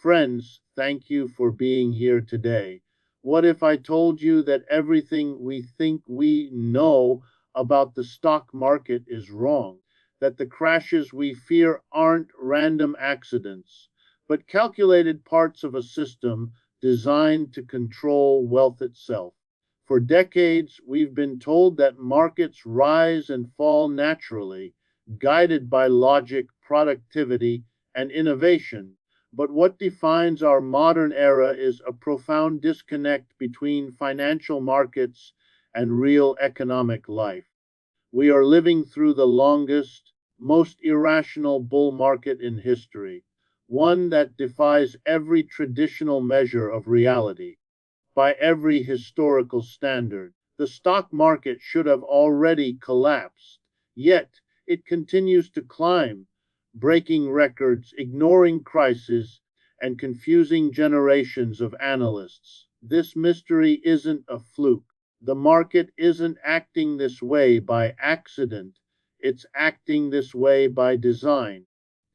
Friends, thank you for being here today. What if I told you that everything we think we know about the stock market is wrong? That the crashes we fear aren't random accidents, but calculated parts of a system designed to control wealth itself? For decades, we've been told that markets rise and fall naturally, guided by logic, productivity, and innovation. But what defines our modern era is a profound disconnect between financial markets and real economic life. We are living through the longest, most irrational bull market in history, one that defies every traditional measure of reality. By every historical standard, the stock market should have already collapsed. Yet, it continues to climb, breaking records, ignoring crises, and confusing generations of analysts. This mystery isn't a fluke. The market isn't acting this way by accident, it's acting this way by design.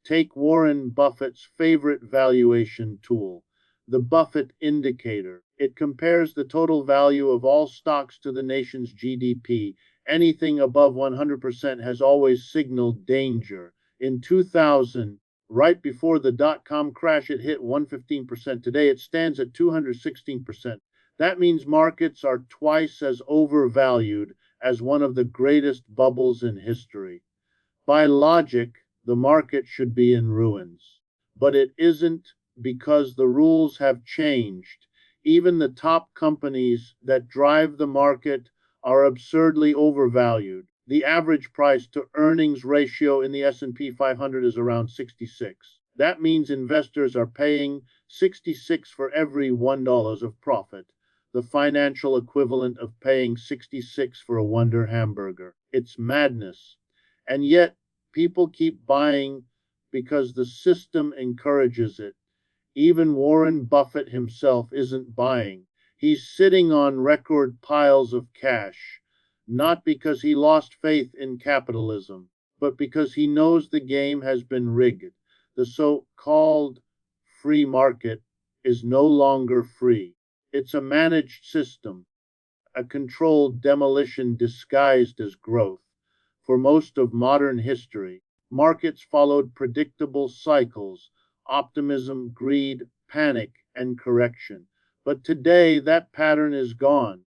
Take Warren Buffett's favorite valuation tool, the Buffett indicator. It compares the total value of all stocks to the nation's GDP. Anything above 100% has always signaled danger. In 2000, right before the dot-com crash, it hit 115%. Today, it stands at 216%. That means markets are twice as overvalued as one of the greatest bubbles in history. By logic, the market should be in ruins. But it isn't, because the rules have changed. Even the top companies that drive the market are absurdly overvalued. The average price to earnings ratio in the S&P 500 is around 66. That means investors are paying 66 for every $1 of profit, the financial equivalent of paying 66 for a Wonder hamburger. It's madness. And yet, people keep buying because the system encourages it. Even Warren Buffett himself isn't buying. He's sitting on record piles of cash, not because he lost faith in capitalism, but because he knows the game has been rigged. The so-called free market is no longer free. It's a managed system, a controlled demolition disguised as growth. For most of modern history, markets followed predictable cycles: optimism, greed, panic, and correction. But today, that pattern is gone.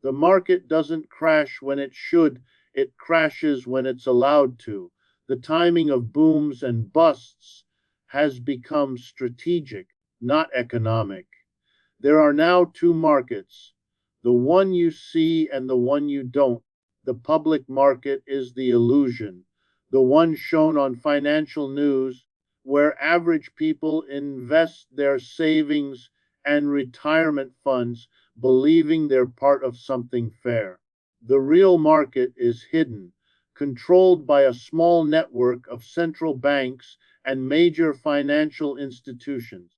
The market doesn't crash when it should, it crashes when it's allowed to. The timing of booms and busts has become strategic, not economic. There are now two markets, the one you see and the one you don't. The public market is the illusion, the one shown on financial news, where average people invest their savings and retirement funds believing they're part of something fair. The real market is hidden, controlled by a small network of central banks and major financial institutions.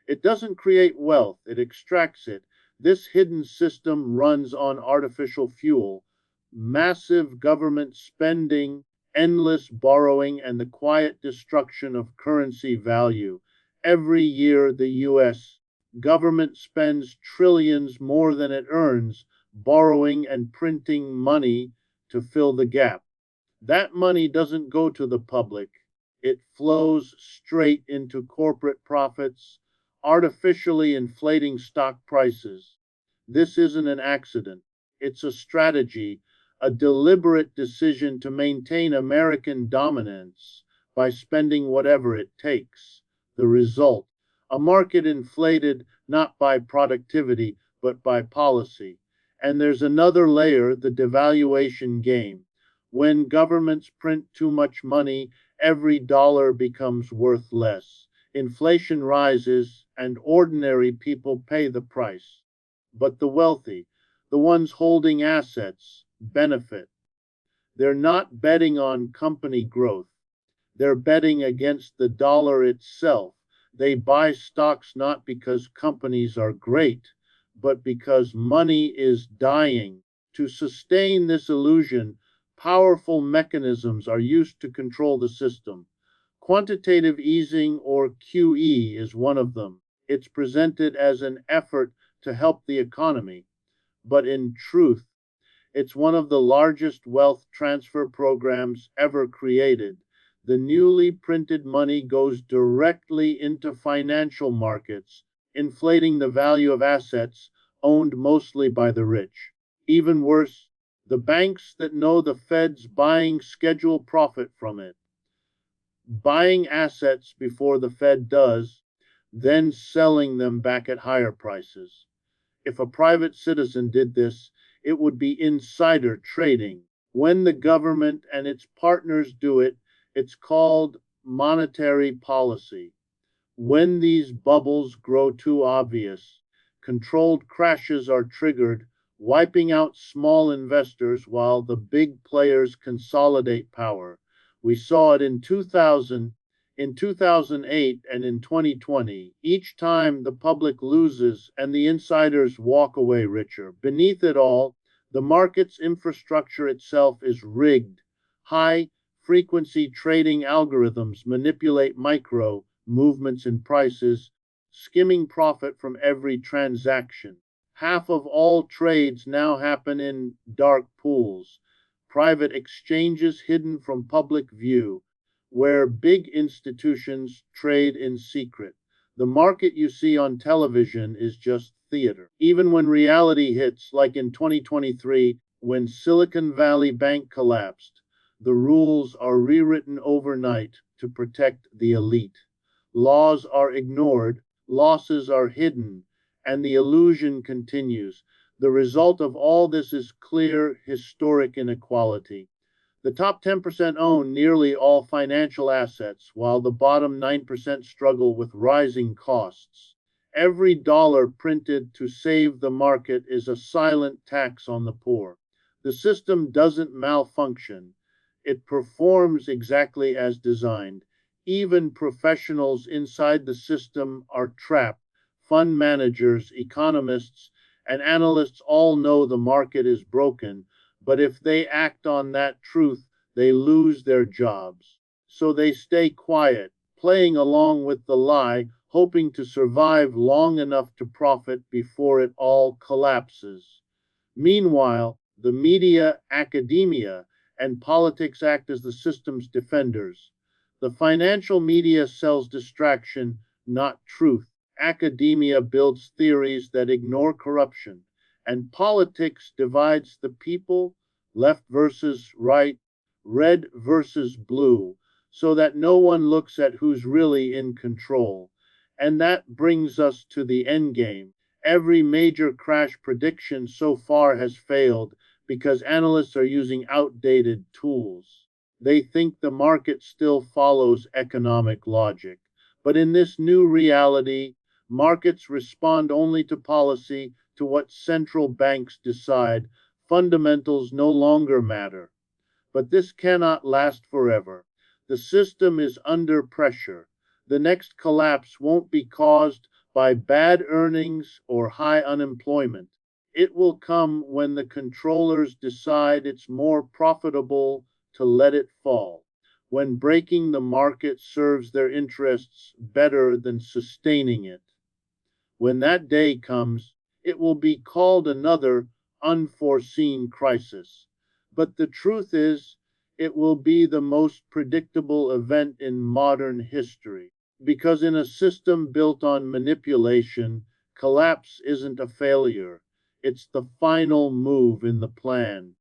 It doesn't create wealth, it extracts it. This hidden system runs on artificial fuel, massive government spending, endless borrowing, and the quiet destruction of currency value. Every year, the US government spends trillions more than it earns, borrowing and printing money to fill the gap. That money doesn't go to the public. It flows straight into corporate profits, artificially inflating stock prices. This isn't an accident. It's a strategy, a deliberate decision to maintain American dominance by spending whatever it takes. The result, a market inflated not by productivity, but by policy. And there's another layer, the devaluation game. When governments print too much money, every dollar becomes worth less. Inflation rises, and ordinary people pay the price. But the wealthy, the ones holding assets, benefit. They're not betting on company growth. They're betting against the dollar itself. They buy stocks not because companies are great, but because money is dying. To sustain this illusion, powerful mechanisms are used to control the system. Quantitative easing, or QE, is one of them. It's presented as an effort to help the economy, but in truth, it's one of the largest wealth transfer programs ever created. The newly printed money goes directly into financial markets, inflating the value of assets owned mostly by the rich. Even worse, the banks that know the Fed's buying schedule profit from it, buying assets before the Fed does, then selling them back at higher prices. If a private citizen did this, it would be insider trading. When the government and its partners do it, it's called monetary policy. When these bubbles grow too obvious, controlled crashes are triggered, wiping out small investors while the big players consolidate power. We saw it in 2000, in 2008, and in 2020. Each time the public loses and the insiders walk away richer. Beneath it all, the market's infrastructure itself is rigged. High frequency trading algorithms manipulate micro movements in prices, skimming profit from every transaction. Half of all trades now happen in dark pools, private exchanges hidden from public view, where big institutions trade in secret. The market you see on television is just theater. Even when reality hits, like in 2023, when Silicon Valley Bank collapsed, the rules are rewritten overnight to protect the elite. Laws are ignored, losses are hidden, and the illusion continues. The result of all this is clear historic inequality. The top 10% own nearly all financial assets, while the bottom 9% struggle with rising costs. Every dollar printed to save the market is a silent tax on the poor. The system doesn't malfunction, it performs exactly as designed. Even professionals inside the system are trapped. Fund managers, economists, and analysts all know the market is broken, but if they act on that truth, they lose their jobs. So they stay quiet, playing along with the lie, hoping to survive long enough to profit before it all collapses. Meanwhile, the media, academia, and politics act as the system's defenders. The financial media sells distraction, not truth. Academia builds theories that ignore corruption, and politics divides the people, left versus right, red versus blue, so that no one looks at who's really in control. And that brings us to the end game. Every major crash prediction so far has failed because analysts are using outdated tools. They think the market still follows economic logic. But in this new reality, markets respond only to policy, to what central banks decide. Fundamentals no longer matter. But this cannot last forever. The system is under pressure. The next collapse won't be caused by bad earnings or high unemployment. It will come when the controllers decide it's more profitable to let it fall, when breaking the market serves their interests better than sustaining it. When that day comes, it will be called another unforeseen crisis. But the truth is, it will be the most predictable event in modern history. Because in a system built on manipulation, collapse isn't a failure, it's the final move in the plan.